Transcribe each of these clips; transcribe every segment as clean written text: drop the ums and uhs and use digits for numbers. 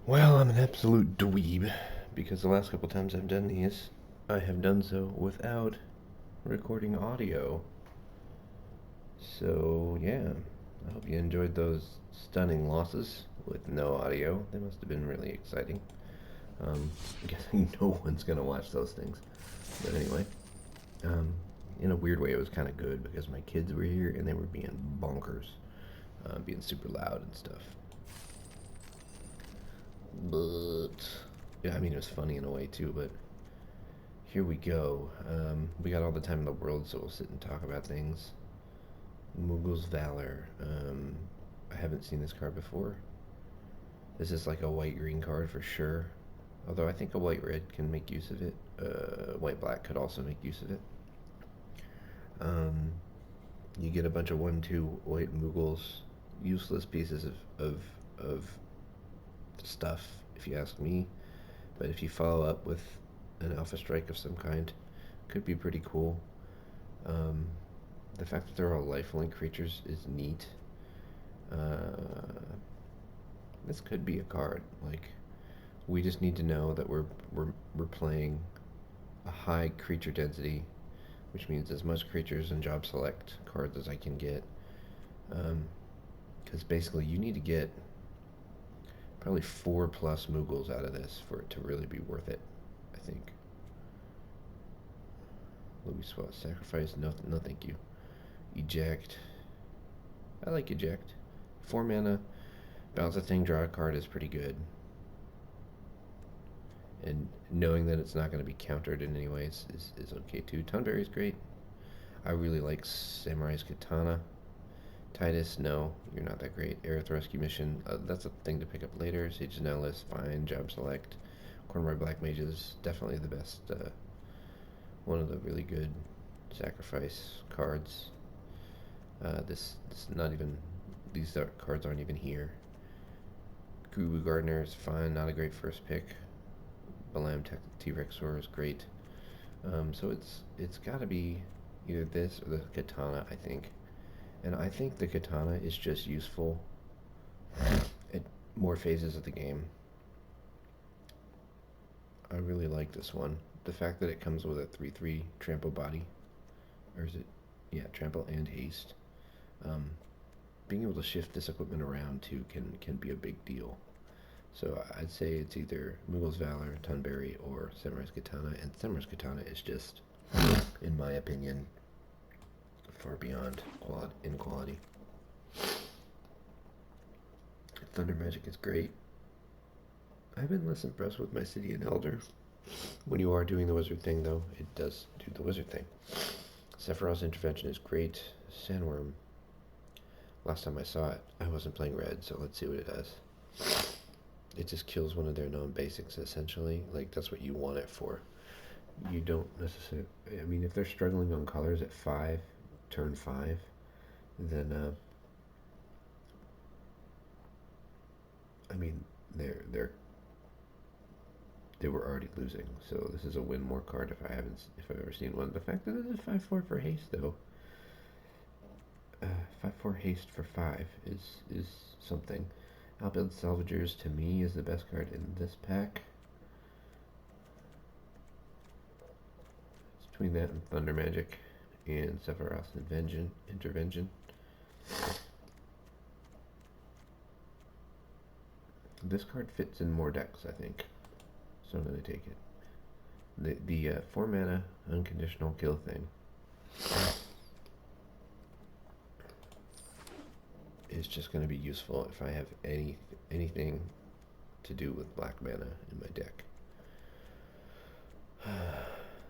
Well, I'm an absolute dweeb because the last couple times I've done these, I have done so without recording audio. So, yeah, I hope you enjoyed those stunning losses with no audio. They must have been really exciting. I'm guessing no one's gonna watch those things. But anyway, um, in a weird way, it was kind of good because my kids were here and they were being bonkers, being super loud and stuff. But yeah, I mean, it was funny in a way too. But here we go. We got all the time in the world, so we'll sit and talk about things. Mughal's Valor. I haven't seen this card before. This is like a white-green card for sure. Although I think a white-red can make use of it. White-black could also make use of it. Um, you get a bunch of 1/2 white Mughals. Useless pieces of stuff, if you ask me. But if you follow up with an alpha strike of some kind, could be pretty cool. Um, the fact that they're all lifelink creatures is neat. Uh, this could be a card. Like, we just need to know that we're playing a high creature density, which means as much creatures and job select cards as I can get. Because basically, you need to get probably 4+ Mughals out of this for it to really be worth it, I think. Louis Swat, sacrifice, no, no thank you. Eject. I like eject. 4 mana, bounce a thing, draw a card is pretty good. And knowing that it's not going to be countered in any way is okay too. Tunberry's great. I really like Samurai's Katana. Titus, no, you're not that great. Aerith Rescue Mission, that's a thing to pick up later. Sage Nellis, fine. Job Select. Cornroy Black Mages, definitely the best, one of the really good sacrifice cards. This not even, these cards aren't even here. Gugu Gardner is fine, not a great first pick. Balam T-Rexor is great. So it's got to be either this or the Katana, I think. And I think the Katana is just useful at more phases of the game. I really like this one. The fact that it comes with a 3/3 trample body, or is it? Yeah, trample and haste. Um, being able to shift this equipment around too can be a big deal. So I'd say it's either Mughal's Valor, Tunberry, or Samurai's Katana, and Samurai's Katana is just, in my opinion, far beyond in quality. Thunder Magic is great. I've been less impressed with my City and Elder. When you are doing the wizard thing, though, it does do the wizard thing. Sephiroth's Intervention is great. Sandworm. Last time I saw it, I wasn't playing red, so let's see what it does. It just kills one of their non-basics, essentially. Like, that's what you want it for. You don't necessarily... I mean, if they're struggling on colors at 5, turn 5, then, I mean, they were already losing, so this is a win more card if I've ever seen one. The fact that it is 5/4 for haste though, 5/4 haste for 5 is something. Outbuild Salvagers to me is the best card in this pack. It's between that and Thunder Magic and Sephiroth's Intervention. This card fits in more decks, I think, so I'm going to take it. The 4 mana unconditional kill thing is just going to be useful if I have anything to do with black mana in my deck.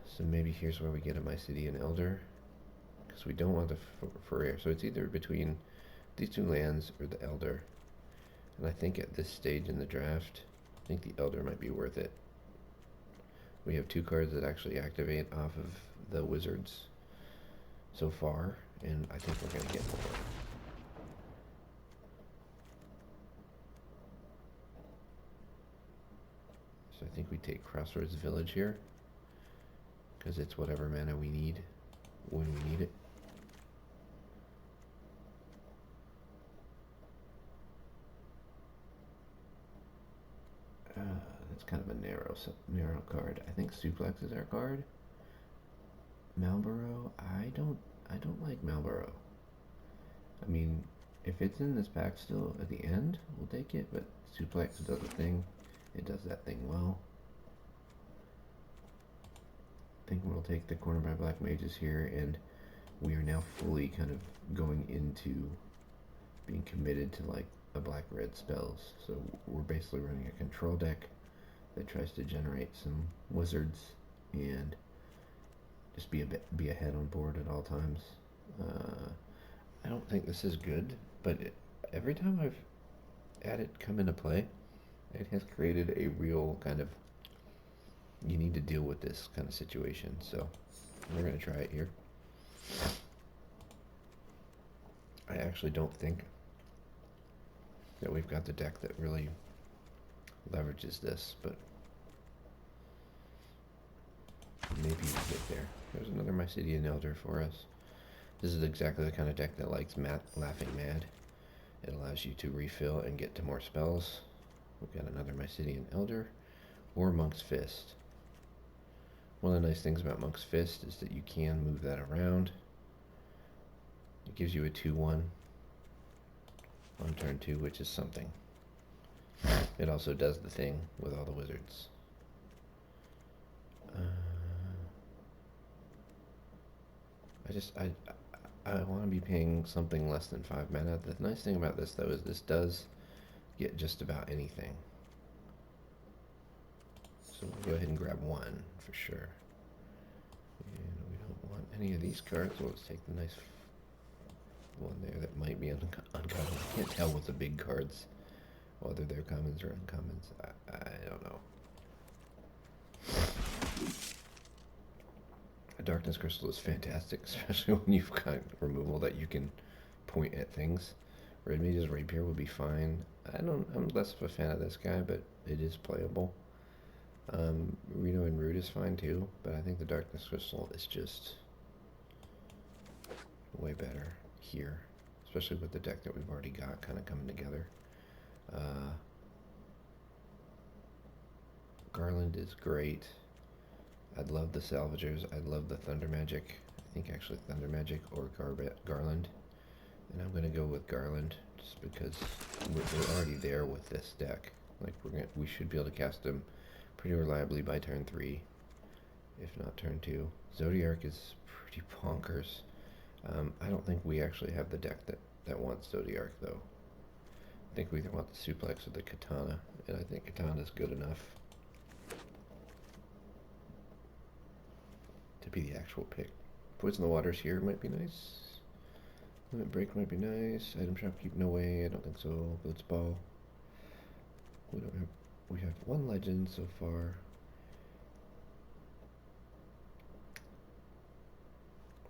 So maybe here's where we get a My City and Elder, because we don't want the Fourier. So it's either between these two lands or the Elder. And I think at this stage in the draft, I think the Elder might be worth it. We have 2 cards that actually activate off of the wizards so far, and I think we're going to get more. So I think we take Crossroads Village here, because it's whatever mana we need when we need it. That's kind of a narrow card. I think Suplex is our card. Malboro, I don't like Malboro. I mean, if it's in this pack still at the end, we'll take it, but Suplex does a thing. It does that thing well. I think we'll take the Corner by Black Mages here, and we are now fully kind of going into being committed to like a black-red spells. So we're basically running a control deck that tries to generate some wizards and just be ahead on board at all times. I don't think this is good, but every time I've had it come into play, it has created a real kind of you need to deal with this kind of situation. So we're gonna try it here. I actually don't think that we've got the deck that really leverages this, but maybe we'll get there. There's another Mysidian Elder for us. This is exactly the kind of deck that likes Laughing Mad. It allows you to refill and get to more spells. We've got another Mysidian Elder or Monk's Fist. One of the nice things about Monk's Fist is that you can move that around. It gives you a 2/1 on turn 2, which is something. It also does the thing with all the wizards. I want to be paying something less than 5 mana. The nice thing about this, though, is this does get just about anything. So we'll go ahead and grab one for sure. And we don't want any of these cards. We'll just take the nice one there that might be uncommon. I can't tell with the big cards whether they're commons or uncommons. I don't know. A Darkness Crystal is fantastic, especially when you've got removal that you can point at things. Red Mage's Rapier would be fine. I'm less of a fan of this guy, but it is playable. Reno and Root is fine too, but I think the Darkness Crystal is just way better here, especially with the deck that we've already got kind of coming together. Garland is great. I'd love the Salvagers. I'd love the Thunder Magic. I think actually Thunder Magic or Garland. And I'm going to go with Garland just because we're already there with this deck. Like we should be able to cast them pretty reliably by turn 3, if not turn 2. Zodiark is pretty bonkers. I don't think we actually have the deck that wants Zodiark, though. I think we either want the Suplex or the Katana, and I think Katana is good enough to be the actual pick. Poison the Waters here might be nice. Limit Break might be nice. Item Shop Keep, no way. I don't think so. Blitzball. We have one legend so far.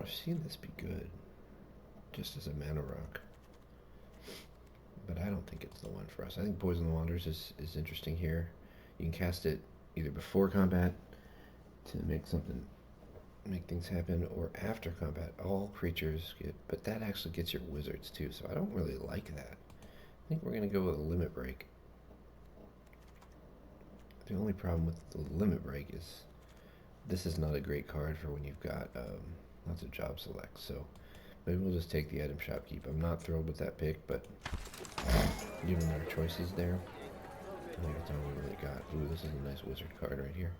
I've seen this be good, just as a mana rock. But I don't think it's the one for us. I think Poison the Wanderers is interesting here. You can cast it either before combat to make things happen, or after combat. All creatures get, but that actually gets your wizards too, so I don't really like that. I think we're going to go with a Limit Break. The only problem with the Limit Break is this is not a great card for when you've got lots of job selects, so maybe we'll just take the Item Shop Keep. I'm not thrilled with that pick, but given our choices there, I think that's all we really got. Ooh, this is a nice wizard card right here.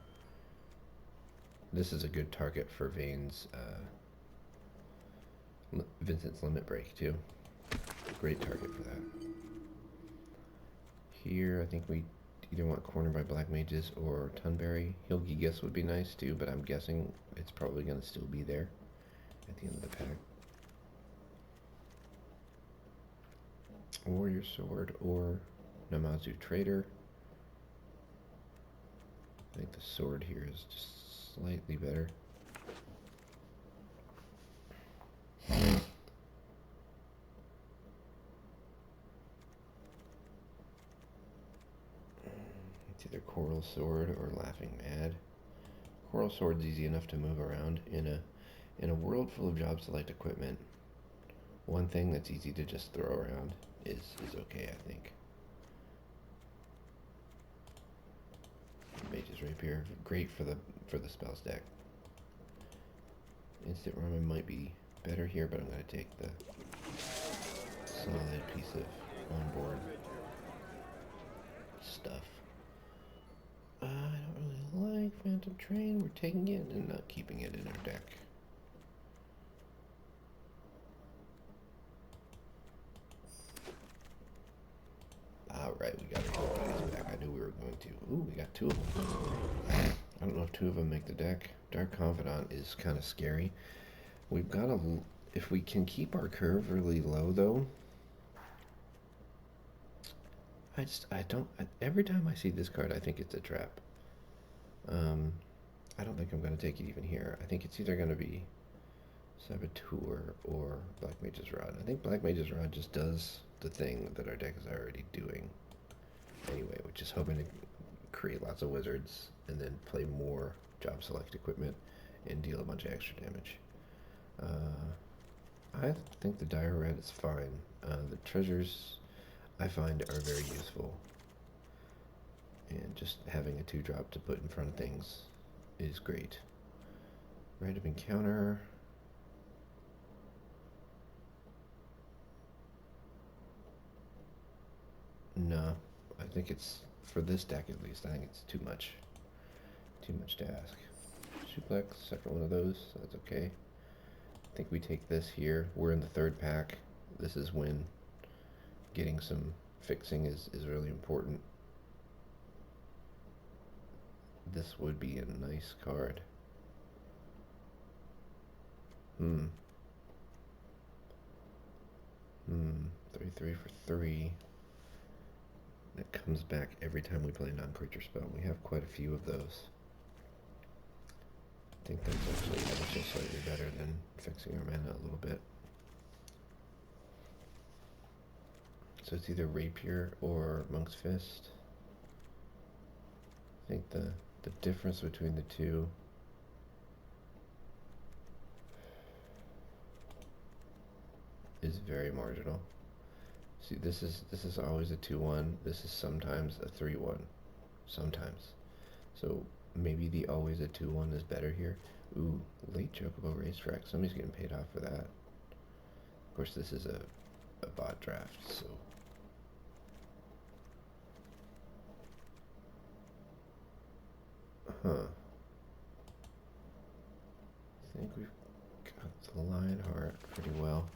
This is a good target for Vane's Vincent's Limit Break too. Great target for that. Here, I think we either want Corner by Black Mages or Tunberry. Hilgigas would be nice too, but I'm guessing it's probably going to still be there at the end of the pack. Warrior Sword or Namazu Trader. I think the sword here is just slightly better. It's either Coral Sword or Laughing Mad. Coral Sword's easy enough to move around in a world full of job select equipment. One thing that's easy to just throw around is okay, I think. Rapier. Great for the spells deck. Instant Ramen might be better here, but I'm going to take the solid piece of onboard stuff. I don't really like Phantom Train. We're taking it and not keeping it in our deck. Alright, we got our back. I knew we were going to. Ooh, we got two of them. I don't know if two of them make the deck. Dark Confidant is kind of scary. We've got a... If we can keep our curve really low, though... every time I see this card, I think it's a trap. I don't think I'm going to take it even here. I think it's either going to be Saboteur or Black Mage's Rod. I think Black Mage's Rod just does the thing that our deck is already doing anyway, which is hoping to create lots of wizards and then play more job select equipment and deal a bunch of extra damage. I think the Dire Red is fine. The treasures I find are very useful, and just having a 2-drop to put in front of things is great. Random Encounter. No, I think it's, for this deck at least, I think it's too much to ask. Suplex, second one of those, that's okay. I think we take this here. We're in the third pack. This is when getting some fixing is really important. This would be a nice card. 3/3 for 3. That comes back every time we play a non-creature spell. We have quite a few of those. I think that's actually ever so slightly better than fixing our mana a little bit. So it's either Rapier or Monk's Fist. I think the difference between the two is very marginal. See, this is always a 2/1. This is sometimes a 3/1. Sometimes. So maybe the always a 2/1 is better here. Ooh, late Chocobo Racetrack. Somebody's getting paid off for that. Of course, this is a bot draft, so. Huh. I think we've got the Lionheart pretty well.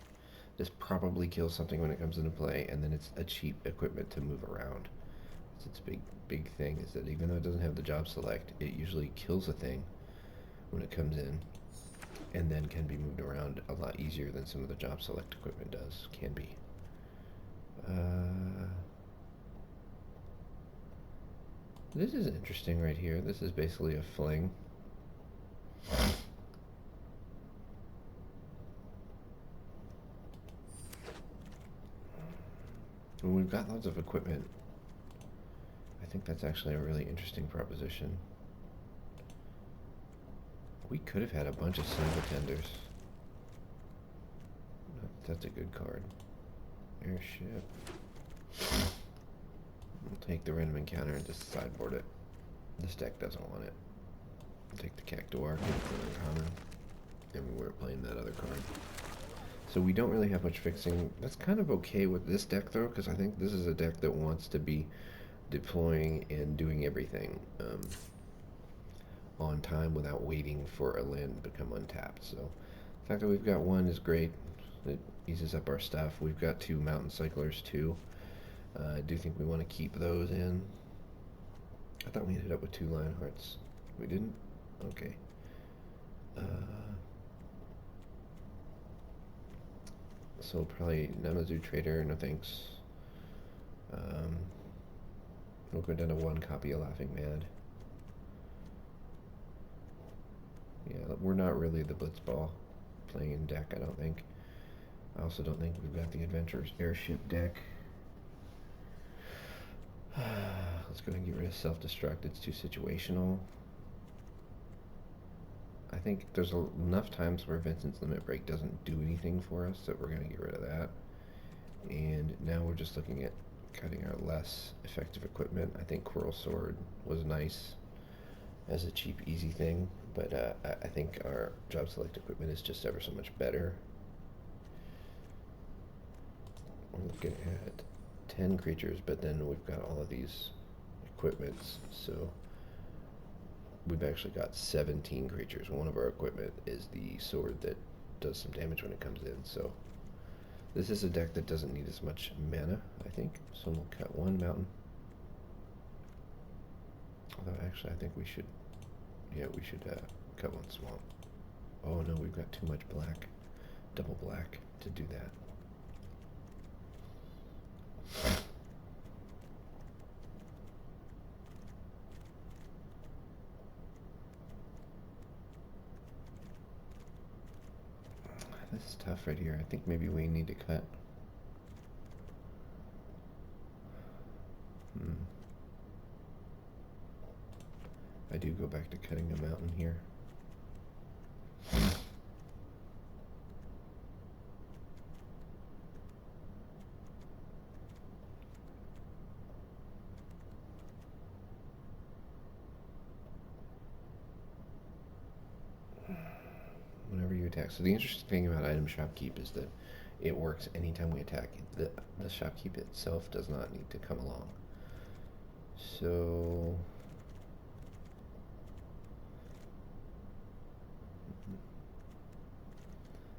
This probably kills something when it comes into play, and then it's a cheap equipment to move around. So its big thing is that even though it doesn't have the job select, it usually kills a thing when it comes in, and then can be moved around a lot easier than some of the job select equipment does. Can be. This is interesting right here. This is basically a fling. When we've got lots of equipment, I think that's actually a really interesting proposition. We could have had a bunch of single tenders. That's a good card. Airship. We'll take the random encounter and just sideboard it. This deck doesn't want it. We'll take the Cactuar, get the uncommon, and we're playing that other card. So we don't really have much fixing. That's kind of okay with this deck though, because I think this is a deck that wants to be deploying and doing everything on time without waiting for a land to become untapped. So the fact that we've got one is great. It eases up our stuff. We've got 2 Mountain Cyclers too. I do think we want to keep those in. I thought we ended up with 2 Lionhearts. We didn't? Okay. So probably Namazu Trader, no thanks. We'll go down to 1 copy of Laughing Mad. Yeah, we're not really the Blitzball playing in deck, I don't think. I also don't think we've got the Adventurer's Airship deck. Let's go ahead and get rid of Self-Destruct. It's too situational. I think there's enough times where Vincent's Limit Break doesn't do anything for us that we're going to get rid of that. And now we're just looking at cutting our less effective equipment. I think Coral Sword was nice. as a cheap, easy thing, but I think our job select equipment is just ever so much better. We're looking at 10 creatures, but then we've got all of these equipments, so we've actually got 17 creatures. One of our equipment is the sword that does some damage when it comes in, so this is a deck that doesn't need as much mana, I think. So we'll cut one mountain. Although actually I think we should, yeah, we should cut one swamp. Oh no, we've got too much black, double black to do that. This is tough right here. I think maybe we need to cut. I do go back to cutting a mountain here. Whenever you attack. So the interesting thing about item shopkeep is that it works anytime we attack. The shopkeep itself does not need to come along. So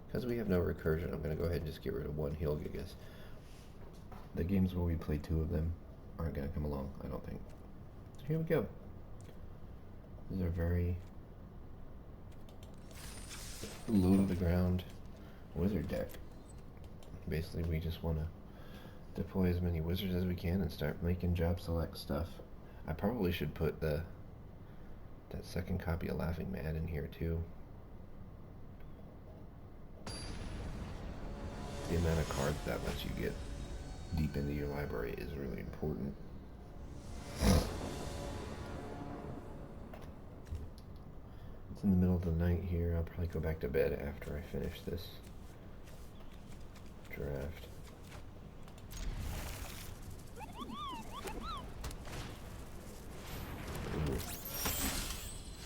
because we have no recursion, I'm going to go ahead and just get rid of one heal gigas. The games where we play two of them aren't going to come along, I don't think. So here we go. These are very low to the ground wizard deck. Basically, we just want to deploy as many wizards as we can and start making job select stuff. I probably should put that second copy of Laughing Mad in here too. The amount of cards that lets you get deep into your library is really important. It's in the middle of the night here. I'll probably go back to bed after I finish this draft. Ooh.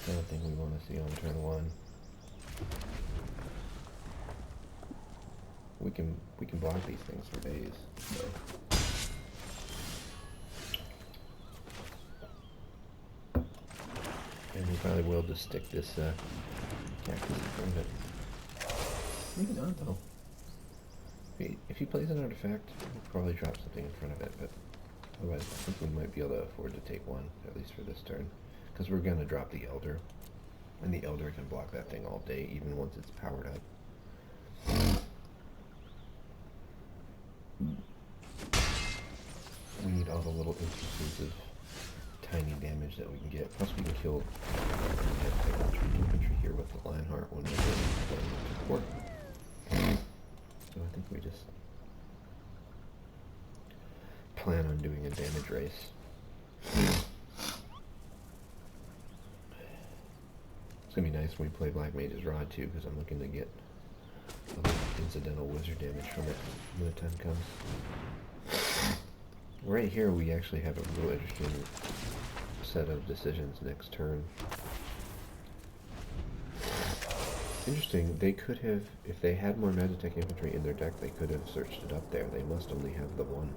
Kind of thing we want to see on turn one. We can block these things for days. So. And we probably will just stick this cactus in front of it. Maybe not though. If he plays an artifact, we'll probably drop something in front of it, but otherwise I think we might be able to afford to take one, at least for this turn. Because we're going to drop the Elder, and the Elder can block that thing all day, even once it's powered up. We need all the little instances of tiny damage that we can get. Plus we can kill infantry here with the Lionheart when we're going to port. So I think we just plan on doing a damage race. It's going to be nice when we play Black Mage's Rod too, because I'm looking to get a little incidental wizard damage from it when the time comes. Right here we actually have a real interesting set of decisions next turn. Interesting, they could have, if they had more Magitech infantry in their deck, they could have searched it up there. They must only have the one.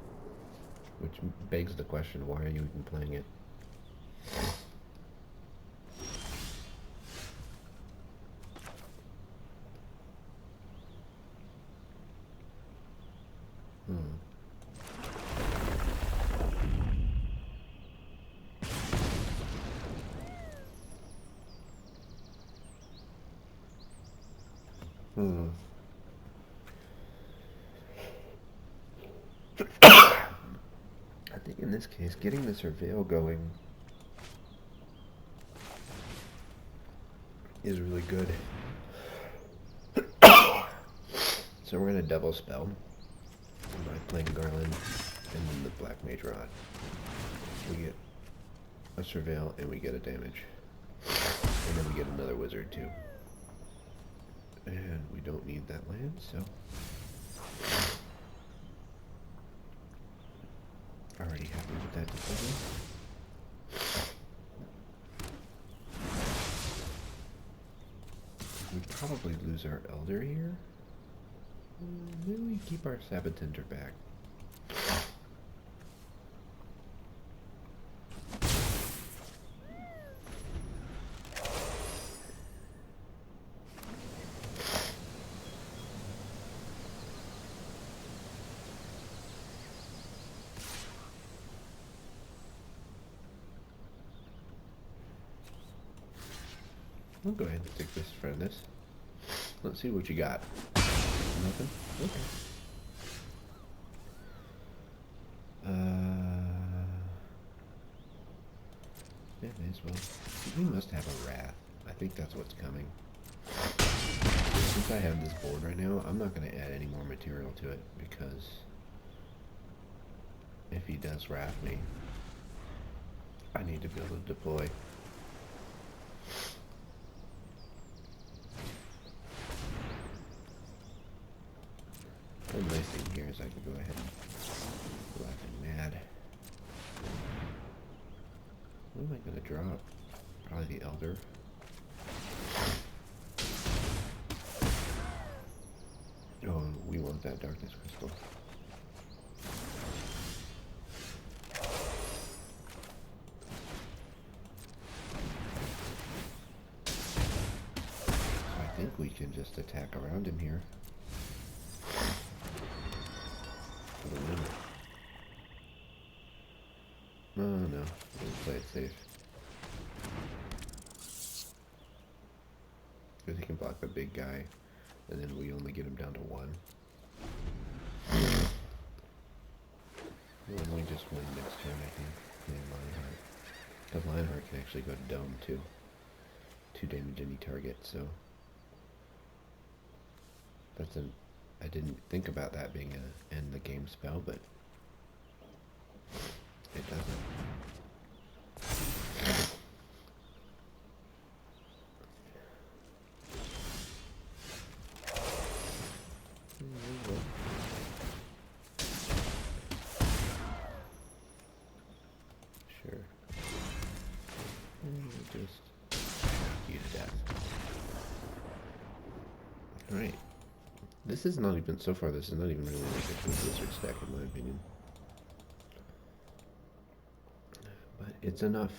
Which begs the question, why are you even playing it? I think in this case, getting the Surveil going is really good. So we're going to double spell by playing Garland and then the Black Mage Rod. We get a Surveil and we get a damage. And then we get another wizard too. And we don't need that land, so already happy with that decision. probably lose our Elder here. Maybe we keep our Sabatender back. I'll go ahead and take this in front of this. Let's see what you got. Nothing? Okay. Yeah, may as well. We must have a Wrath. I think that's what's coming. Since I have this board right now, I'm not going to add any more material to it, because if he does Wrath me, I need to be able to deploy. The nice thing here is I can go ahead and go after Mad. What am I going to drop? Probably the Elder. Oh, we want that Darkness Crystal. So I think we can just attack around him here. For the win. No, no, we'll play it safe. Because he can block the big guy, and then we only get him down to 1. And we just win next turn, I think. Yeah, Lionheart. Because Lionheart can actually go to Dome, too. 2 damage any target, so... That's an... I didn't think about that being a end the game spell, but... It doesn't. Sure. And we'll just shock you to death. Alright. This is not even, so far this is not even really like a good Blizzard stack in my opinion. But it's enough.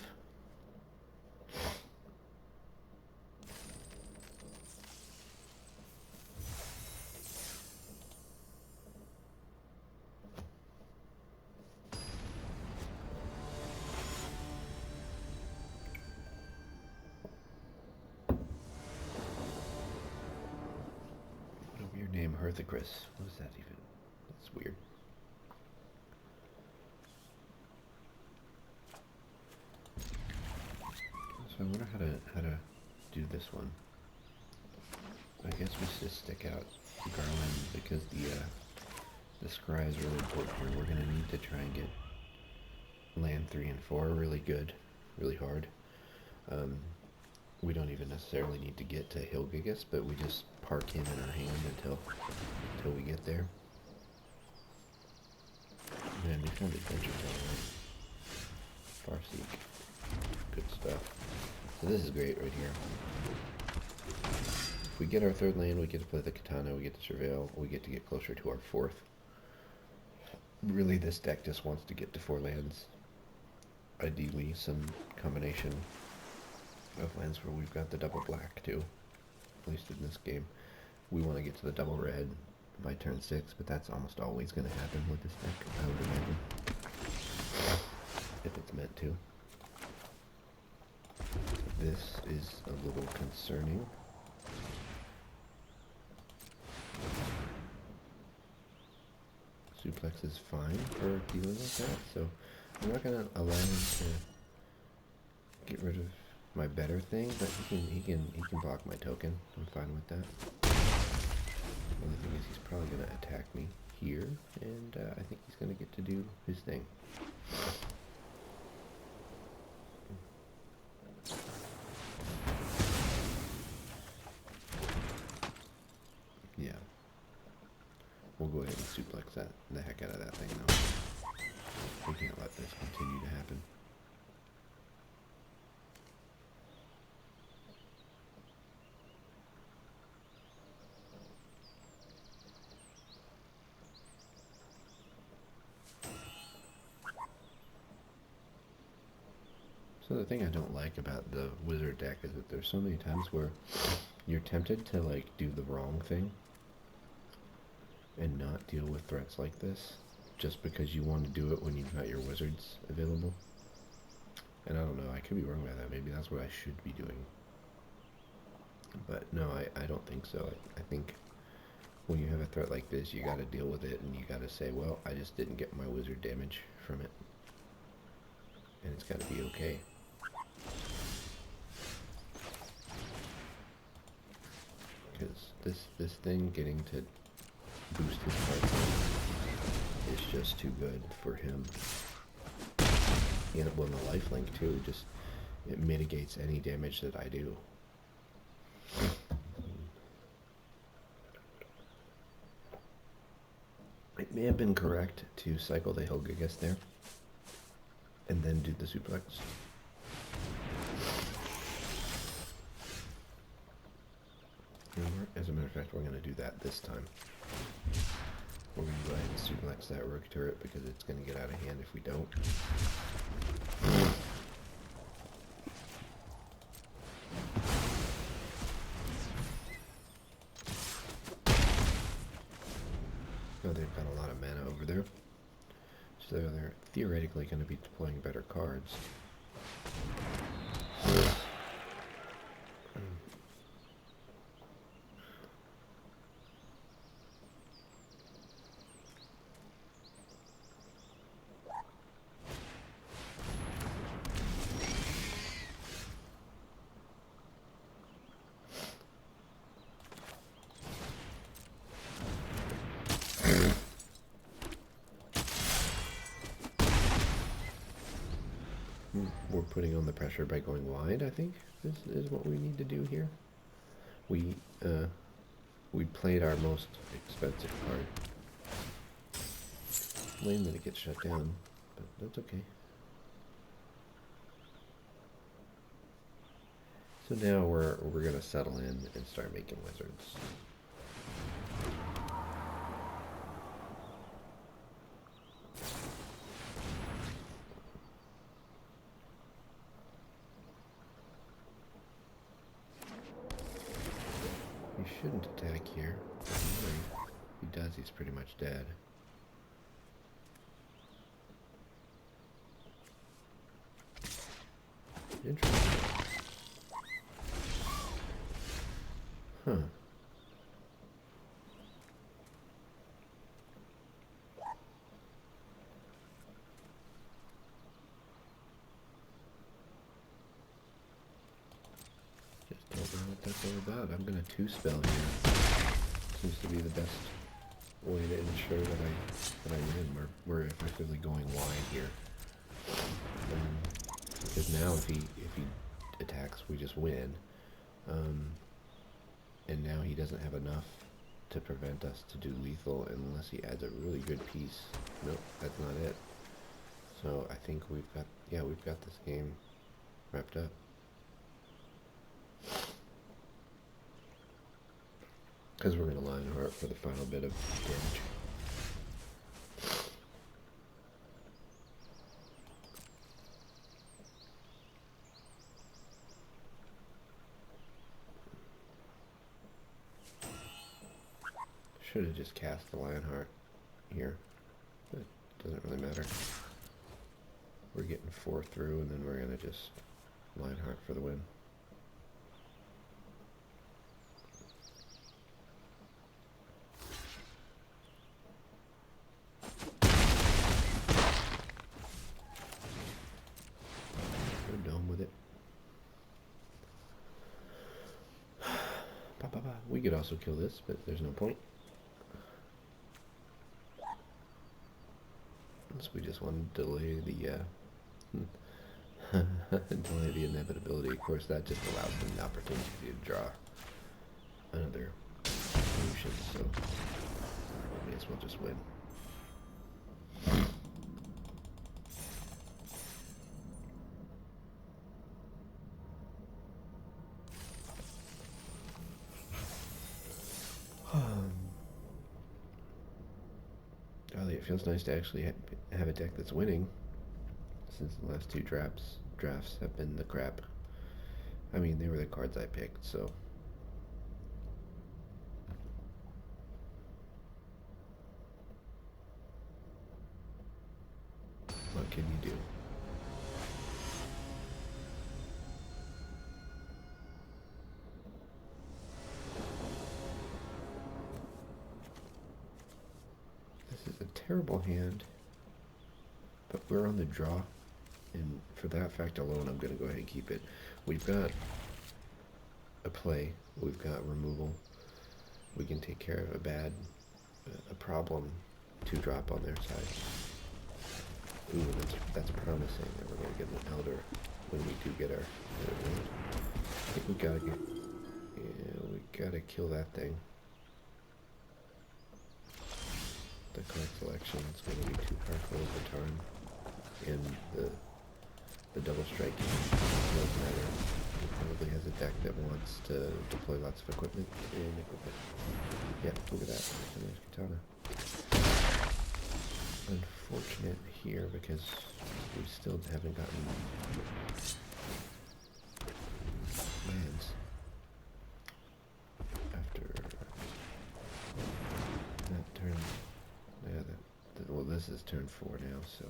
Your name, Herthicris. What is that even? That's weird. So I wonder how to do this one. I guess we just stick out Garland because the scry is really important here. We're gonna need to try and get land 3 and 4 really good, really hard. We don't even necessarily need to get to Hilgigas, but we just park him in our hand until we get there. Man, we found Adventure Tower, right? Farseek. Good stuff. So this is great right here. If we get our 3rd land, we get to play the Katana, we get to Surveil, we get to get closer to our 4th. Really, this deck just wants to get to 4 lands. Ideally, some combination of lands where we've got the double black too, at least in this game. We want to get to the double red by turn 6, but that's almost always going to happen with this deck, I would imagine, if it's meant to. So this is a little concerning. Suplex is fine for dealing with that, so I'm not going to allow him to get rid of my better thing, but he can block my token. I'm fine with that. Only thing is he's probably gonna attack me here, and I think he's gonna get to do his thing. Yeah. We'll go ahead and suplex the heck out of that thing now. We can't let this continue to happen. So the thing I don't like about the wizard deck is that there's so many times where you're tempted to like do the wrong thing and not deal with threats like this just because you want to do it when you've got your wizards available. And I don't know, I could be wrong about that. Maybe that's what I should be doing. But no, I don't think so. I think when you have a threat like this, you got to deal with it and you got to say, well, I just didn't get my wizard damage from it. And it's got to be okay. Because this thing getting to boost his card is just too good for him. Yeah, well, the lifelink too, just it mitigates any damage that I do. It may have been correct to cycle the Hilgigas there and then do the suplex. As a matter of fact, we're going to do that this time. We're going to go ahead and suplex that rook turret because it's going to get out of hand if we don't. Oh, they've got a lot of mana over there. So they're theoretically going to be deploying better cards. We're putting on the pressure by going wide, I think, is what we need to do here. We played our most expensive card. Lame that it gets shut down, but that's okay. So now we're gonna settle in and start making wizards. He shouldn't attack here. If he does, he's pretty much dead. Interesting. Huh. Just don't know what that's all about. I'm gonna two-spell here. Seems to be the best way to ensure that I win. We're effectively going wide here. Because now if he attacks, we just win. And now he doesn't have enough to prevent us to do lethal unless he adds a really good piece. Nope, that's not it. So I think we've got this game wrapped up. Because we're going to Lionheart for the final bit of damage. Should have just cast the Lionheart here. But it doesn't really matter. We're getting 4 through, and then we're going to just Lionheart for the win. We're done with it. We could also kill this, but there's no point. So we just want to delay the delay the inevitability. Of course, that just allows them the opportunity to draw another solution. So we may as well just win. Golly, it feels nice to actually have a deck that's winning since the last 2 drops. drafts have been the crap. I mean, they were the cards I picked, so. What can you do? This is a terrible hand, but we're on the draw, and for that fact alone, I'm going to go ahead and keep it. We've got a play, we've got removal, we can take care of a problem to drop on their side. Ooh, that's promising that we're going to get an Elder when we do get our land. I think we gotta get, yeah, we gotta kill that thing. The card selection is going to be too powerful over time, and the double striking doesn't matter. He probably has a deck that wants to deploy lots of equipment and equipment. Yeah, look at that. There's Katana. Unfortunate here because we still haven't gotten lands after that turn. Yeah, well, this is turn 4 now, so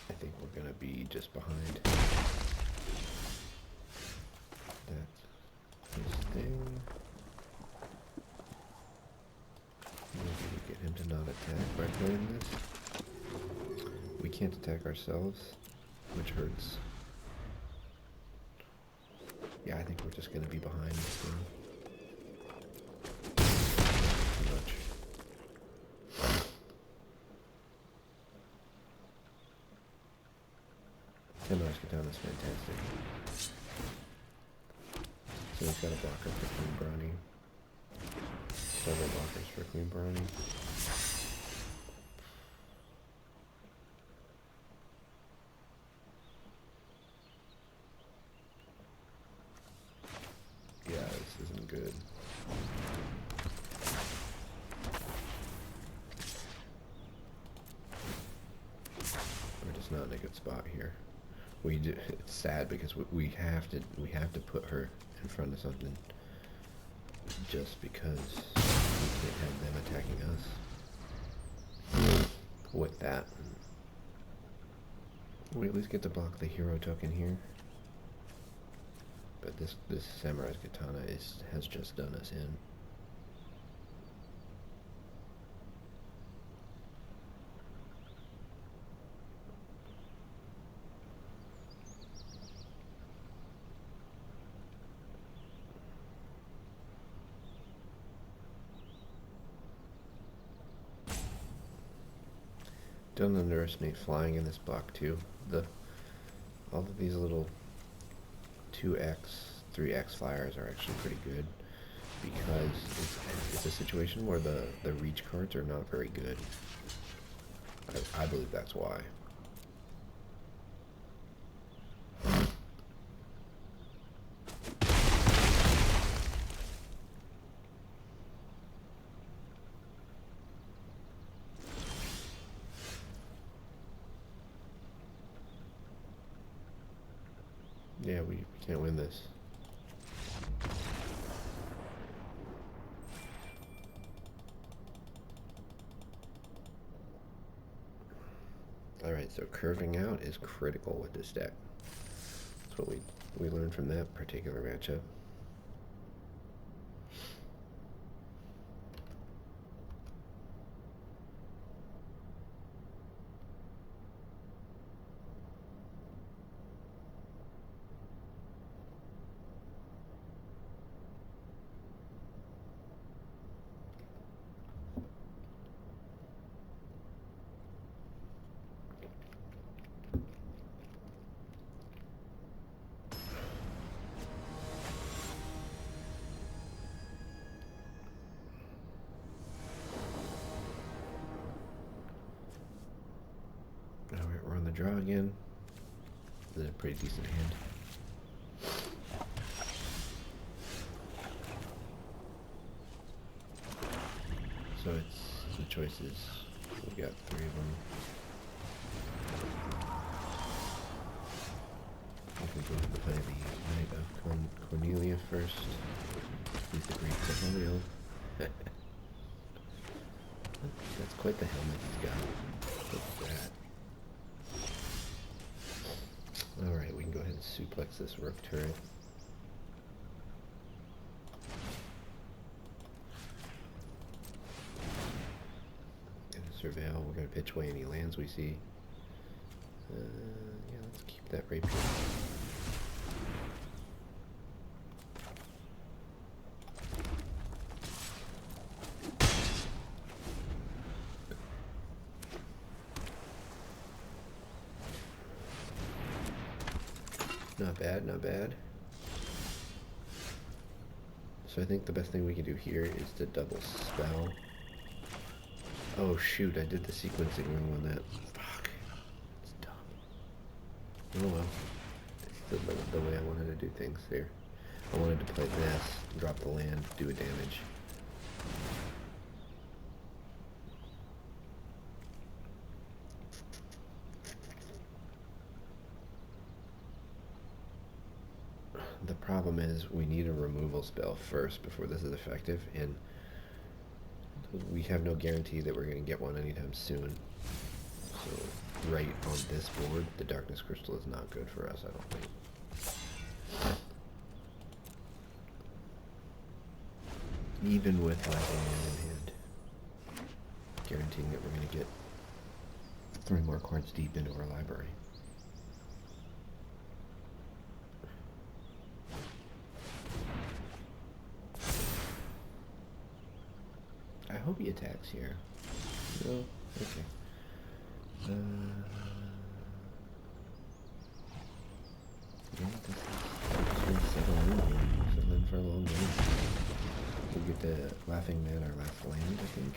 I think we're gonna be just behind. That's his thing. Maybe we get him to not attack by playing this. We can't attack ourselves, which hurts. Yeah, I think we're just gonna be behind this thing. Too much. Samurai Katana is fantastic. So he's got a blocker for Queen Brownie. Several blockers for Queen Brownie. Yeah, this isn't good. We're just not in a good spot here. It's sad because we have to put her in front of something just because we can't have them attacking us. With that, we at least get to block the hero token here. But this Samurai's Katana has just done us in. Don't underestimate flying in this block too. All of these little 2x, 3x flyers are actually pretty good because it's a situation where the reach cards are not very good. I believe that's why. Yeah, we can't win this. Alright, so curving out is critical with this deck. That's what we learned from that particular matchup. Alright, we're on the draw again. This is a pretty decent hand. So it's the choices. We got 3 of them. We'll play the Knight of Cornelia first. He's the great Cornelio. That's quite the helmet he's got. Look at that. Alright, we can go ahead and suplex this rook turret. Surveil, we're going to pitch away any lands we see. Yeah, let's keep that rapier. Not bad, not bad. So I think the best thing we can do here is to double spell. Oh shoot, I did the sequencing wrong on that. Fuck. It's dumb. Oh well. It's the way I wanted to do things there. I wanted to play this, drop the land, do a damage. The problem is we need a removal spell first before this is effective, and we have no guarantee that we're going to get one anytime soon. So right on this board, the Darkness Crystal is not good for us, I don't think. Even with Laughing Man in hand, guaranteeing that we're going to get 3 more cards deep into our library. I hope he attacks here. No? Okay. Yeah, this is settle in here. Settle in for a long game. We'll get the Laughing Man our last land, I think.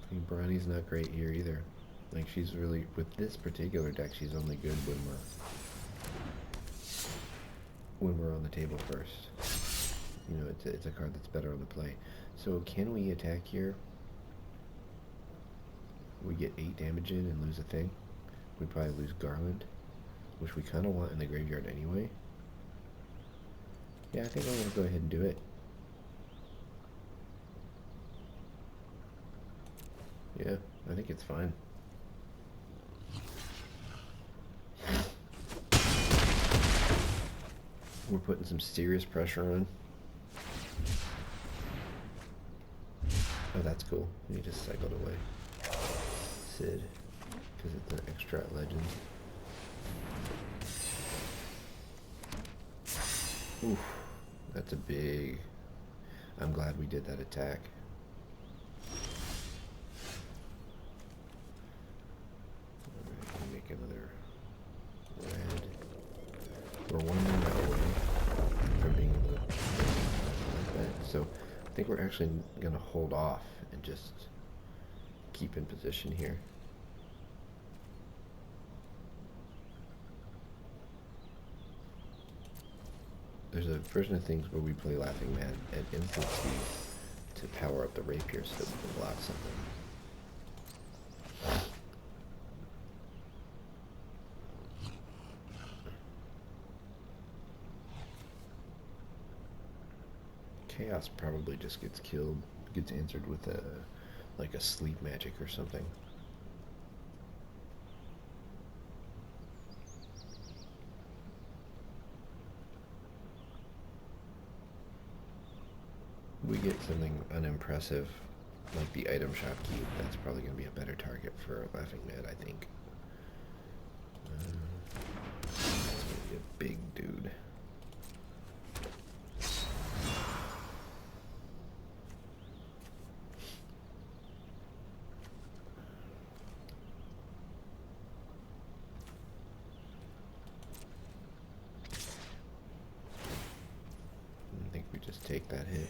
I mean, Brownie's not great here either. Like, she's really, with this particular deck, she's only good when we're on the table first. You know, it's a card that's better on the play. So can we attack here? We get 8 damage in and lose a thing. We'd probably lose Garland, which we kind of want in the graveyard anyway. Yeah, I think I'm going to go ahead and do it. Yeah, I think it's fine. We're putting some serious pressure on. Oh, that's cool. He just cycled away. Sid, because it's an extra legend. Oof, that's a big... I'm glad we did that attack. Alright, make another red. We're 1 mana away from being able to like that. So I think we're actually going to hold off and just keep in position here. There's a version of things where we play Laughing Man at instant speed to power up the rapier so that we can block something. Chaos probably just gets killed, gets answered with like a sleep magic or something. We get something unimpressive, like the item shop key. That's probably going to be a better target for Laughing Man, I think. That's going to be a big dude. I think we just take that hit.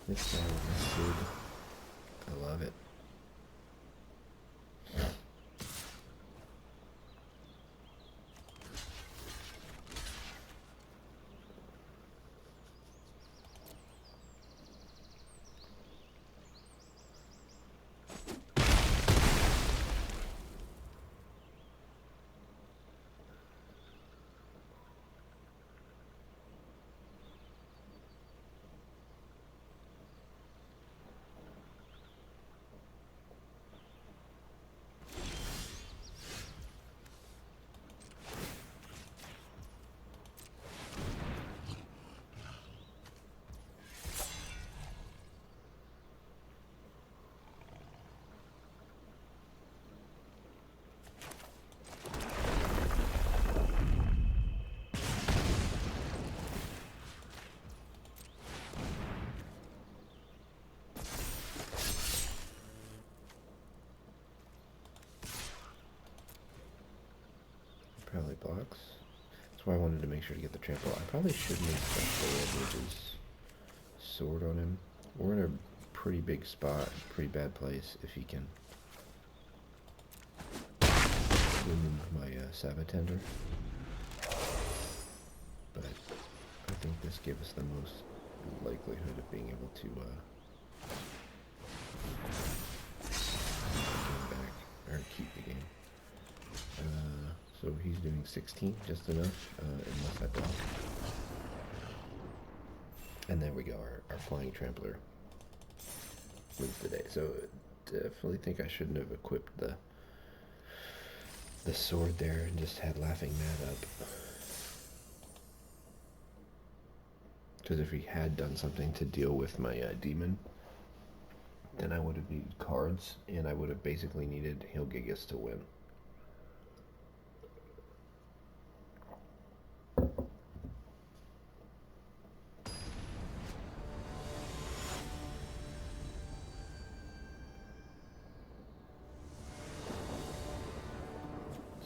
This guy with Sid. I love it. Probably blocks. That's why I wanted to make sure to get the trample. I probably should make special with his sword on him. We're in a pretty big spot, pretty bad place if he can boom my Sabatender. But I think this gives us the most likelihood of being able to game back, or keep the game. So he's doing 16, just enough, unless I block. And there we go, our flying trampler wins the day. So definitely think I shouldn't have equipped the sword there and just had Laughing Mad up. Because if he had done something to deal with my demon, then I would have needed cards, and I would have basically needed Hilgigas to win.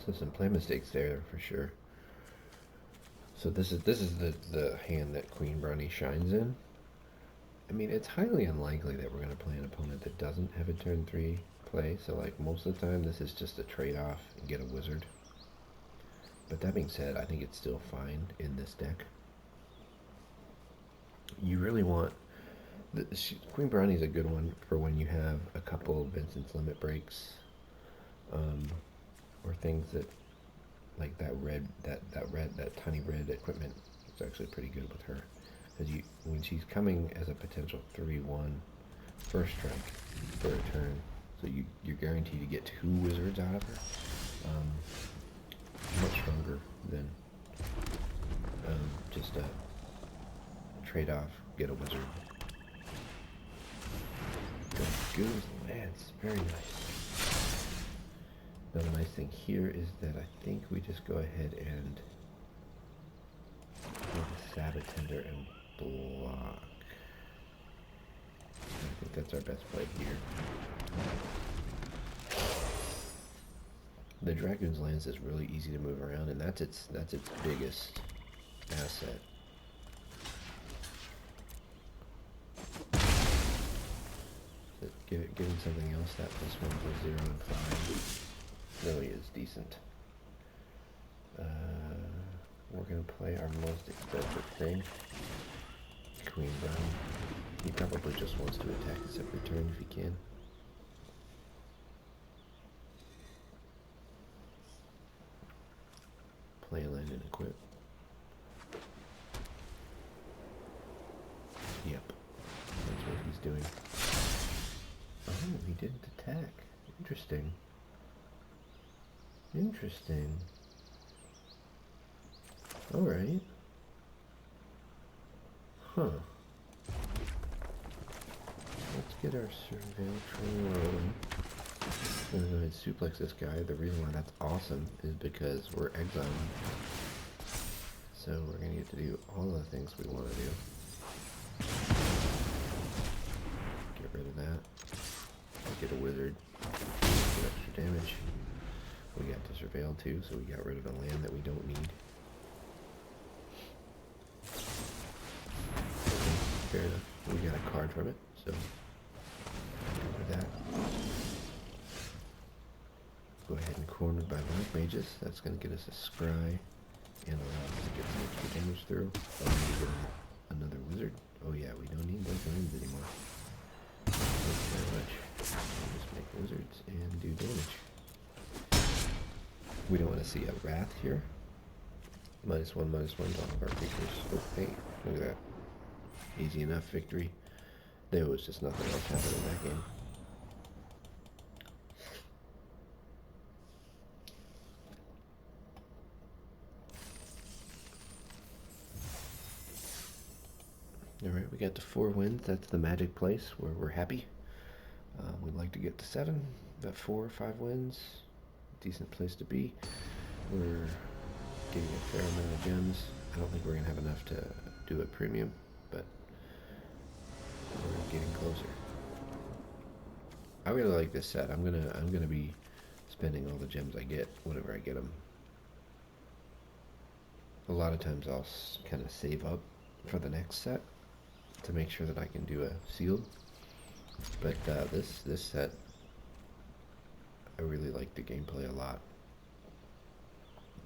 So some play mistakes there for sure. So this is the hand that Queen Brownie shines in. I mean, it's highly unlikely that we're going to play an opponent that doesn't have a turn 3 play. So like most of the time, this is just a trade-off and get a wizard. But that being said, I think it's still fine in this deck. You really want Queen Brownie's a good one for when you have a couple Vincent's Limit Breaks, or things that, like that tiny red equipment is actually pretty good with her, because when she's coming as a potential 3/1 first strike for a turn, so you're guaranteed to get 2 wizards out of her. Much stronger than just a trade-off, get a wizard. Good Lance, very nice. Now the nice thing here is that I think we just go ahead and go to Sabatender and block. I think that's our best play here. The Dragoon's Lance is really easy to move around, and that's its biggest asset. Giving something else that +1 for 0 and 5 really is decent. We're gonna play our most expensive thing, Queen Brown. He probably just wants to attack us every turn if he can. Play a land and equip. Yep, that's what he's doing. Oh, he didn't attack. Interesting. Interesting. Alright. Huh. Let's get our surveil train rolling. I'm gonna go ahead and suplex this guy. The reason why that's awesome is because we're exiling. So we're gonna get to do all the things we want to do. Get rid of that. Get a wizard. Get extra damage. We got to surveil too, so we got rid of a land that we don't need. Fair enough. We got a card from it, so with that. Go ahead and cornered by Black Mages. That's going to get us a scry and allow us to get some extra damage through. Oh, we get another wizard. Oh yeah, we don't need those lands anymore. Thank you very much. We'll just make wizards and do damage. We don't want to see a wrath here. -1/-1 to all of our creatures. Oh, hey, look at that. Easy enough victory. There was just nothing else happening in that game. Alright, we got to 4 wins. That's the magic place where we're happy. We'd like to get to 7. Got 4 or 5 wins. Decent place to be. We're getting a fair amount of gems. I don't think we're going to have enough to do a premium, but we're getting closer. I really like this set. I'm gonna be spending all the gems I get whenever I get them. A lot of times I'll kind of save up for the next set to make sure that I can do a sealed. But this set, I really like the gameplay a lot.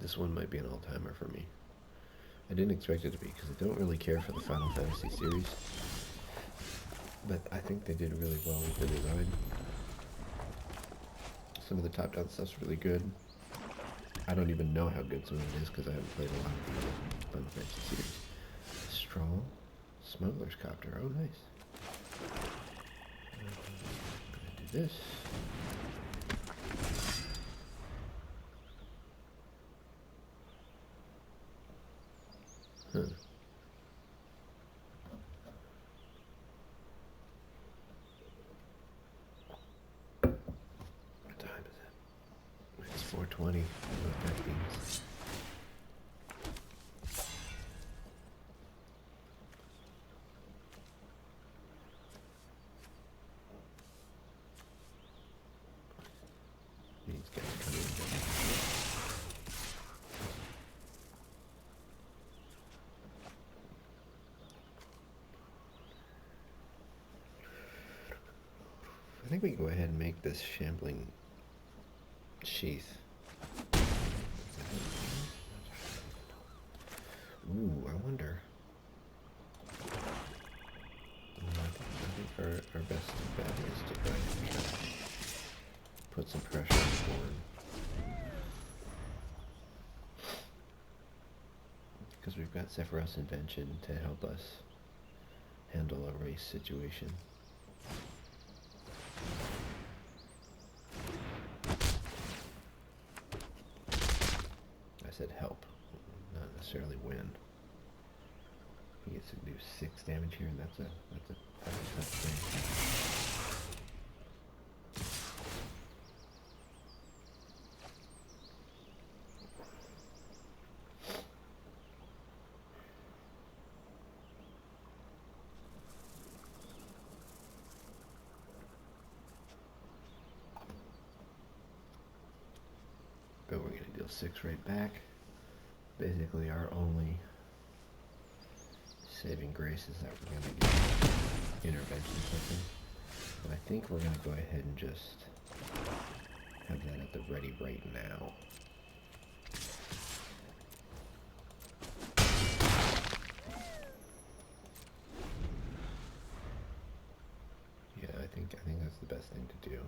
This one might be an all-timer for me. I didn't expect it to be because I don't really care for the Final Fantasy series. But I think they did really well with the design. Some of the top-down stuff's really good. I don't even know how good some of it is because I haven't played a lot of the Final Fantasy series. Strong Smuggler's Copter. Oh, nice. I'm gonna do this. Huh. What time is it? It's 4:20. What that means. These guys come in. I think we can go ahead and make this shambling sheath. Ooh, I wonder. I think our best bet is to try and put some pressure on the board. Because we've got Sephiroth's Invention to help us handle a race situation. I said help, not necessarily win. He gets to do 6 damage here, and that's a tough thing. But we're going to deal 6 right back. Basically our only saving grace is that we're going to get intervention something. But I think we're going to go ahead and just have that at the ready right now. Yeah, I think that's the best thing to do.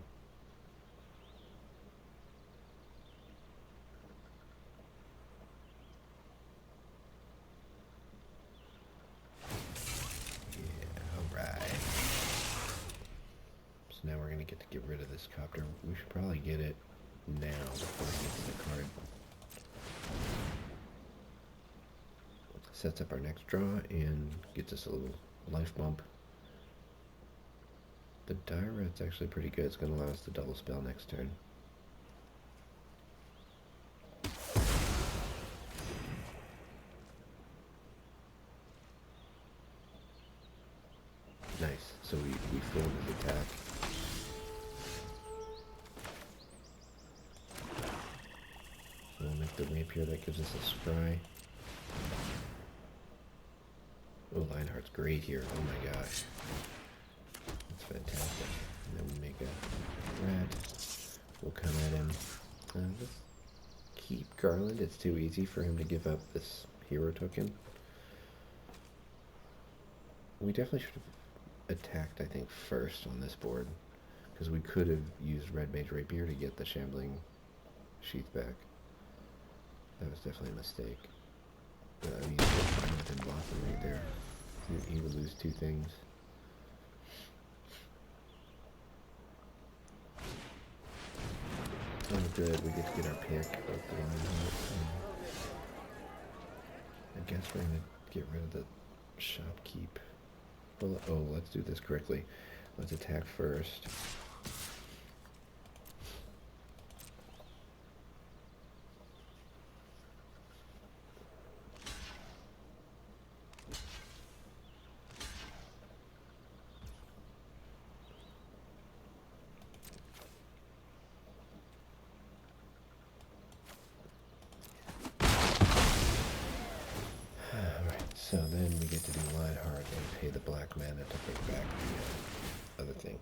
Now we're going to get rid of this copter. We should probably get it now before it gets the card. Sets up our next draw and gets us a little life bump. The dire rat's actually pretty good. It's going to allow us to double spell next turn. Nice. So we foiled his attack. We'll make the rapier that gives us a scry. Oh, Lionheart's great here. Oh my gosh. That's fantastic. And then we make a rat. We'll come at him. Let's keep Garland. It's too easy for him to give up this hero token. We definitely should have attacked, I think, first on this board. Because we could have used Red Mage Rapier to get the Shambling Sheath back. That was definitely a mistake. I mean, fine with him blocking right there. He would lose two things. Oh good, we get to get our pick of the Lionheart. I guess we're gonna get rid of the shopkeep. Well, oh, let's do this correctly. Let's attack first. So then we get to do Lionheart and pay the black mana to bring back the other thing.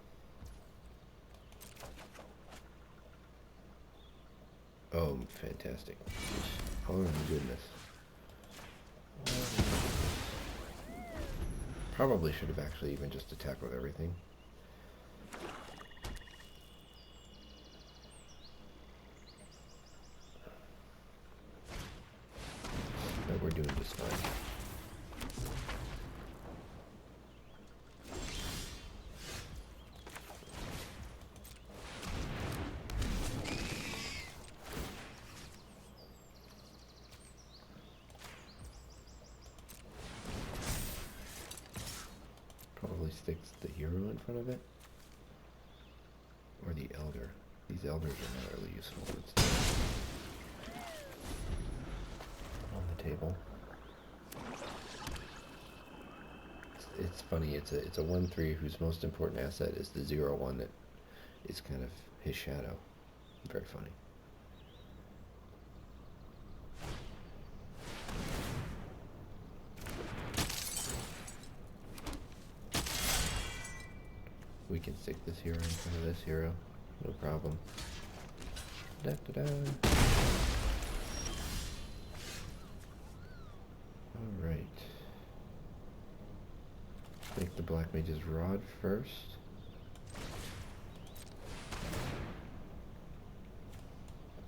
Oh, fantastic. Oh my goodness. Probably should have actually even just attacked with everything. But we're doing just fine. Probably sticks the hero in front of it. Or the elder. These elders are not really useful. It's on the table. It's funny, it's a 1/3 whose most important asset is the 0/1 that is kind of his shadow. Very funny. We can stick this hero in front of this hero, no problem. Da da da. Alright. Make the Black Mage's Rod first.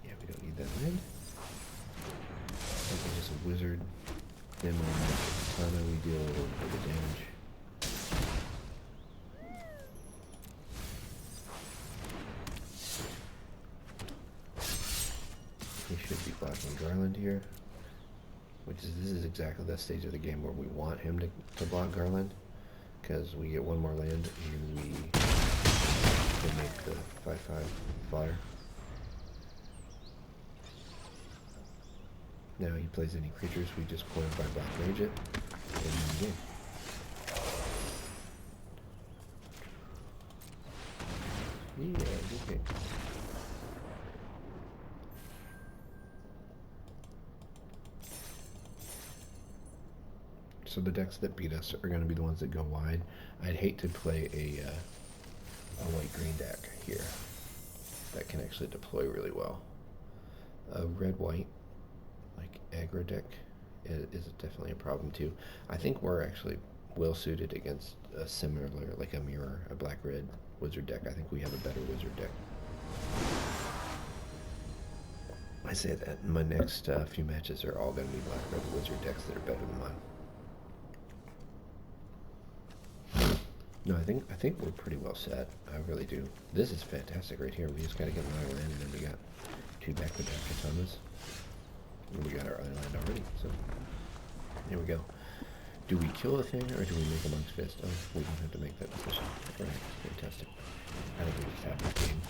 Yeah, we don't need that land. We can just wizard him on Katana, we deal a little bit of damage. He should be blocking Garland here, this is exactly the stage of the game where we want him to block Garland, because we get one more land and we can make the 5/5 flyer. Now he plays any creatures, we just coin by Black Mage it, and win the game. Yeah, okay. So the decks that beat us are going to be the ones that go wide. I'd hate to play a white-green deck here that can actually deploy really well. A red-white, like aggro deck, is definitely a problem too. I think we're actually well suited against a similar, like a mirror, a black-red wizard deck. I think we have a better wizard deck. I say that my next few matches are all going to be black-red wizard decks that are better than mine. No, I think we're pretty well set. I really do. This is fantastic right here. We just got to get another land, and then we got 2 back-to-back Katanas. And we got our other land already, so here we go. Do we kill the thing, or do we make a Monk's Fist? Oh, we don't have to make that decision. Alright, fantastic. I think we just have this game.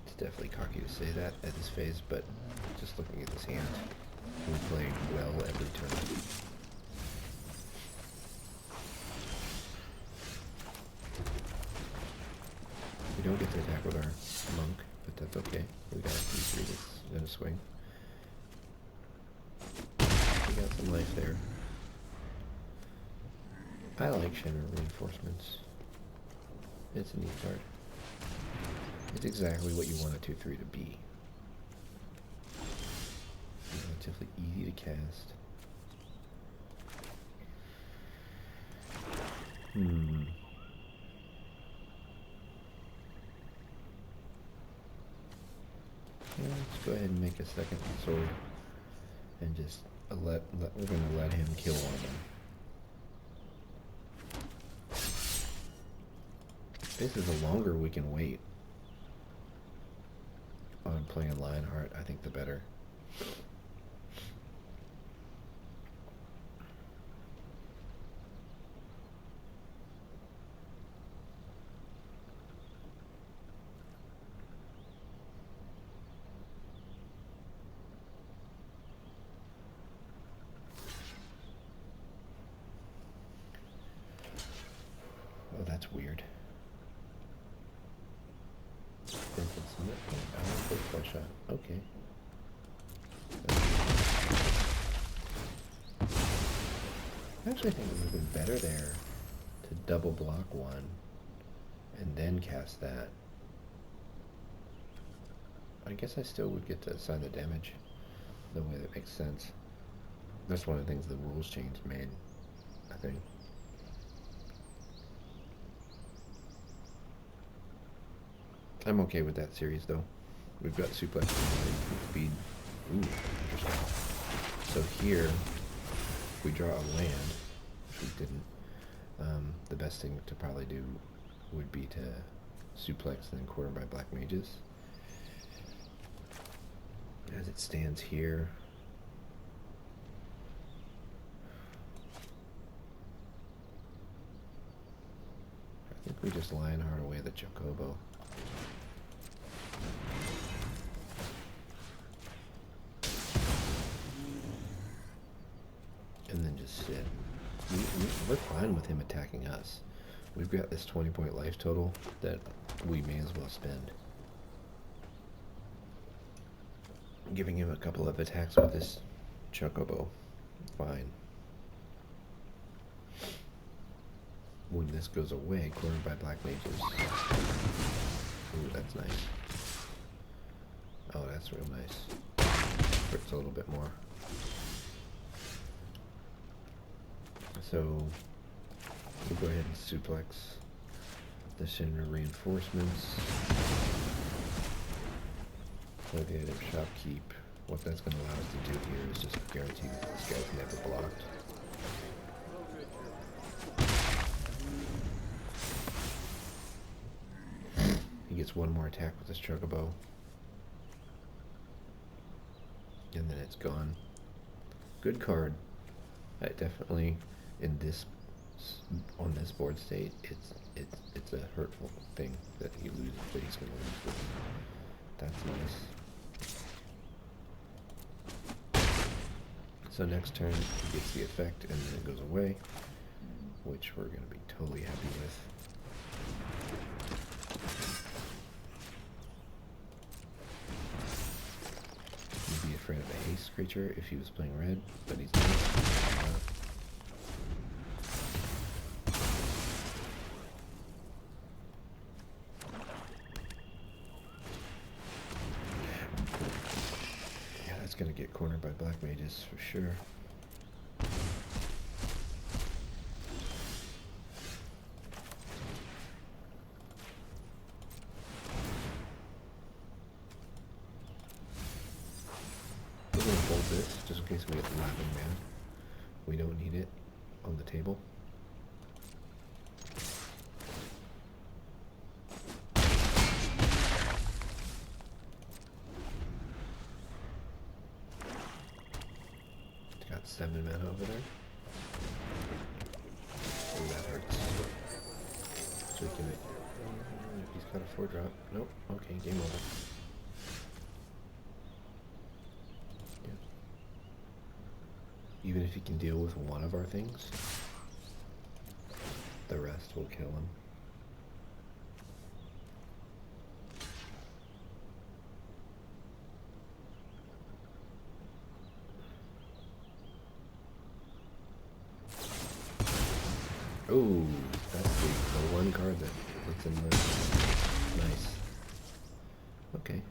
It's definitely cocky to say that at this phase, but just looking at this hand, we play well every turn. We don't get to attack with our monk, but that's okay. We got a 3/3 that's gonna swing. some life there. I like Shinra Reinforcements. It's a neat card. It's exactly what you want a 2/3 to be. Relatively easy to cast. Yeah, let's go ahead and make a second sword and just we're gonna let him kill one of them. This is the longer we can wait on playing Lionheart, I think the better. Oh, that's weird. Football shot. Okay. I actually think it would have been better there to double block one and then cast that. I guess I still would get to assign the damage the way that makes sense. That's one of the things the rules change made, I think. I'm okay with that series though. We've got suplex speed. Ooh, interesting. So here, if we draw a land, which we didn't, the best thing to probably do would be to suplex and then quarter by black mages. As it stands here, I think we just Lionheart away the Chocobo. And then just sit. We're fine with him attacking us. We've got this 20-point life total that we may as well spend. Giving him a couple of attacks with this Chocobo. Fine. When this goes away, cornered by black mages. Ooh, that's nice. Oh, that's real nice. Hurts a little bit more. So, we'll go ahead and suplex the Shinra Reinforcements. Play the item shopkeep. What that's going to allow us to do here is just guarantee that this guy's never blocked. He gets one more attack with his Chocobo. And then it's gone. Good card. I definitely, on this board state, it's a hurtful thing that he loses, that he's going to lose this. That's nice. So next turn he gets the effect and then it goes away, which we're going to be totally happy with. He'd be afraid of a haste creature if he was playing red, but he's not. Gonna get cornered by black mages for sure. We're gonna fold this just in case we get the laughing man. We don't need it on the table. Got 7 mana over there. Oh, that hurts. So we can. He's got a 4-drop. Nope. Okay, game over. Yeah. Even if he can deal with one of our things, the rest will kill him. Oh, that's the one card that's in the nice. Okay.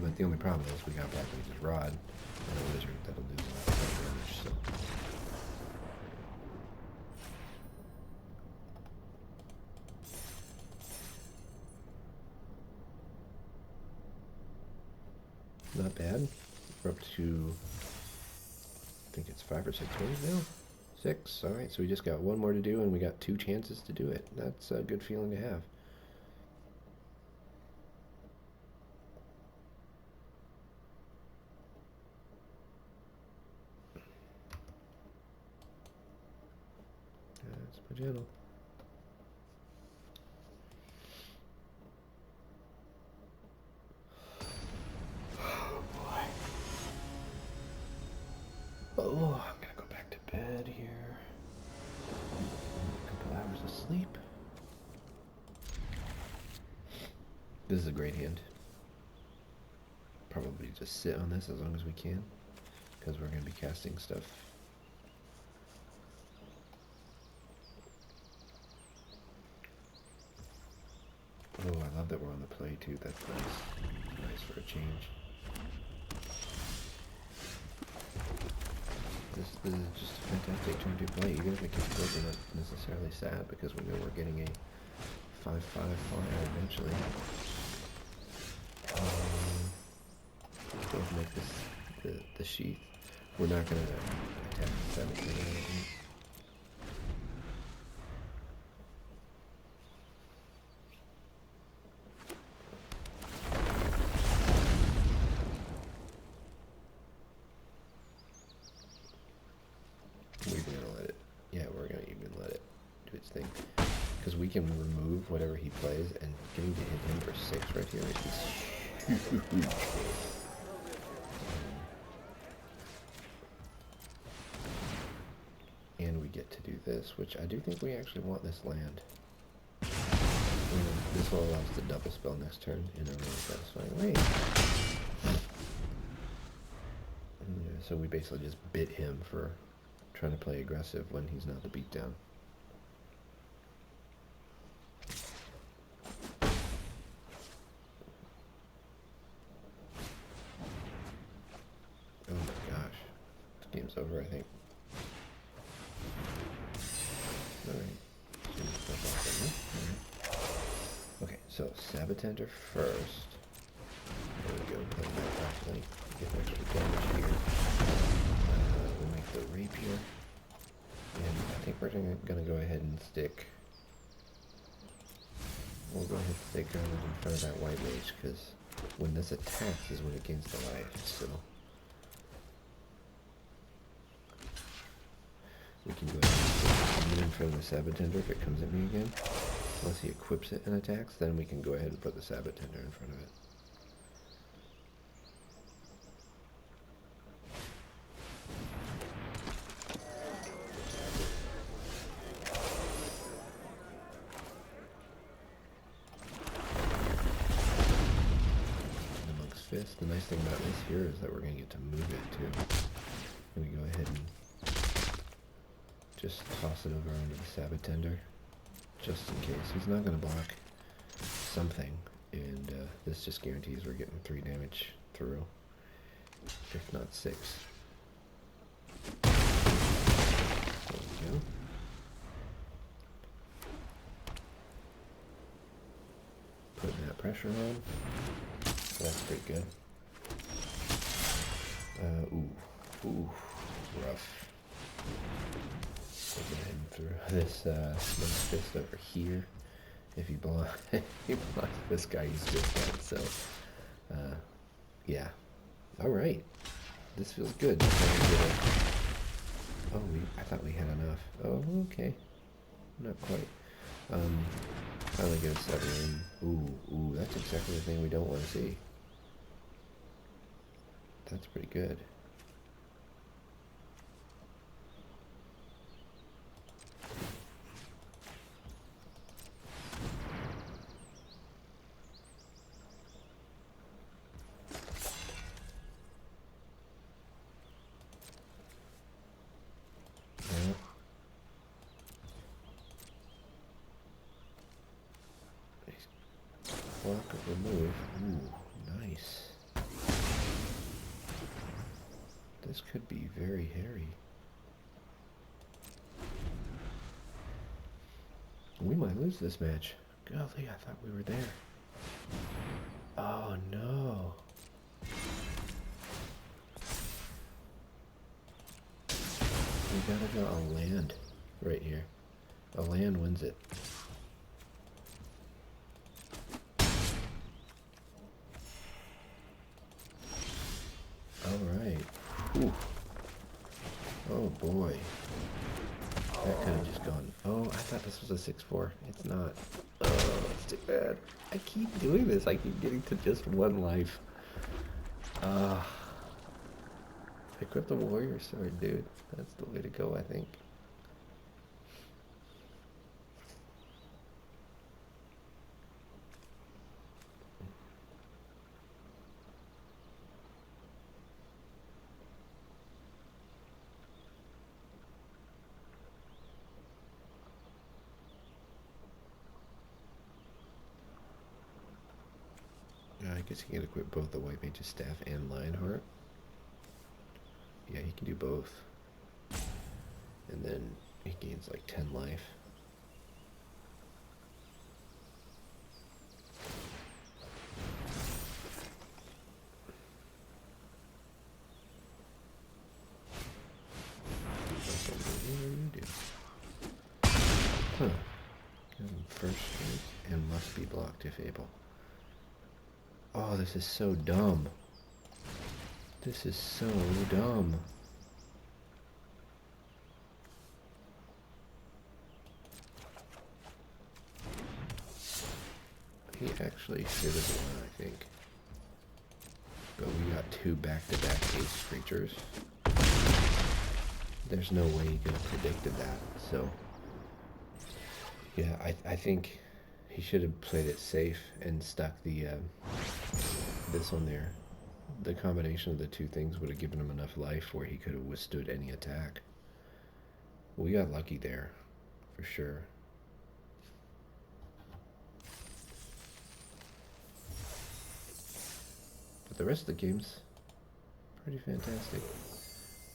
But the only problem is we got Black Mage's Rod and a Wizard that'll do a lot of damage, so. Not bad. We're up to, I think it's 5 or 6 waves now? 6, alright, so we just got one more to do and we got 2 chances to do it. That's a good feeling to have. That's my channel. Oh boy. Oh, I'm gonna go back to bed here. A couple hours of sleep. This is a great hand. Probably just sit on this as long as we can, because we're going to be casting stuff. Oh, I love that we're on the play too. That's nice. Nice for a change. This is just a fantastic turn to play. Even if it gets killed, we're not necessarily sad because we know we're getting a 5/5 flyer eventually. Let's go ahead and make this the sheath. We're not going to attack the 7th or anything. We're going to let it, yeah, we're going to even let it do its thing. Because we can remove whatever he plays, and getting to hit him for 6 right here is huge. And we get to do this, which I do think we actually want this land. And this will allow us to double spell next turn in a really satisfying way. Yeah, so we basically just bit him for trying to play aggressive when he's not the beatdown. Oh my gosh. This game's over, I think. Okay, so Sabotender first. There we go, play that actually. Get extra damage here. We'll make the Rapier. And I think we're gonna go ahead and stick. We'll go ahead and stick Garland in front of that White Mage, because when this attacks is when it gains the life, so. We can go ahead and stick in front of the Sabotender if it comes at me again. Once he equips it and attacks, then we can go ahead and put the Sabotender in front of it. The Monk's Fist. The nice thing about this here is that we're going to get to move it too. I'm going to go ahead and just toss it over onto the Sabotender, just in case. He's not going to block something, and this just guarantees we're getting 3 damage through, if not 6. There we go. Putting that pressure on. That's pretty good. Ooh, rough. Go ahead and throw this Monk's Fist over here. If he blocks this guy, he's just dead. So, yeah. All right. This feels good. Oh, I thought we had enough. Oh, okay. Not quite. Finally get a 7 in. Ooh, that's exactly the thing we don't want to see. That's pretty good. Good move. Ooh, nice. This could be very hairy. We might lose this match. Golly, I thought we were there. Oh no. We gotta go a land right here. A land wins it. Alright. Oh boy. That could have just gone. Oh, I thought this was a 6-4. It's not. Oh, it's too bad. I keep doing this. I keep getting to just one life. Equip the warrior sword, dude. That's the way to go, I think. I guess he can equip both the White Mage's Staff and Lionheart. Yeah, he can do both. And then he gains like 10 life. Huh. First strike and must be blocked if able. Oh, this is so dumb. This is so dumb. He actually should have won, I think. But we got two back-to-back ace creatures. There's no way he could have predicted that, so... Yeah, I think he should have played it safe and stuck the this on there. The combination of the two things would have given him enough life where he could have withstood any attack. We got lucky there, for sure. But the rest of the game's pretty fantastic.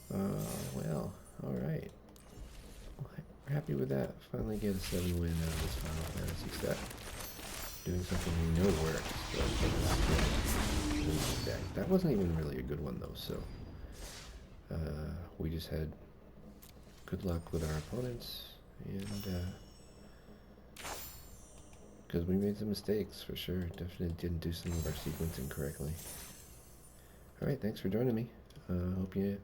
Well, alright. We're happy with that. Finally get a 7 win out of this Final Fantasy set. Doing something we know works. That wasn't even really a good one though, so we just had good luck with our opponents, and because we made some mistakes for sure. Definitely didn't do some of our sequencing correctly. Alright, thanks for joining me. Hope you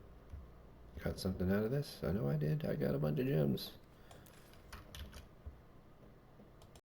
got something out of this. I know I did. I got a bunch of gems.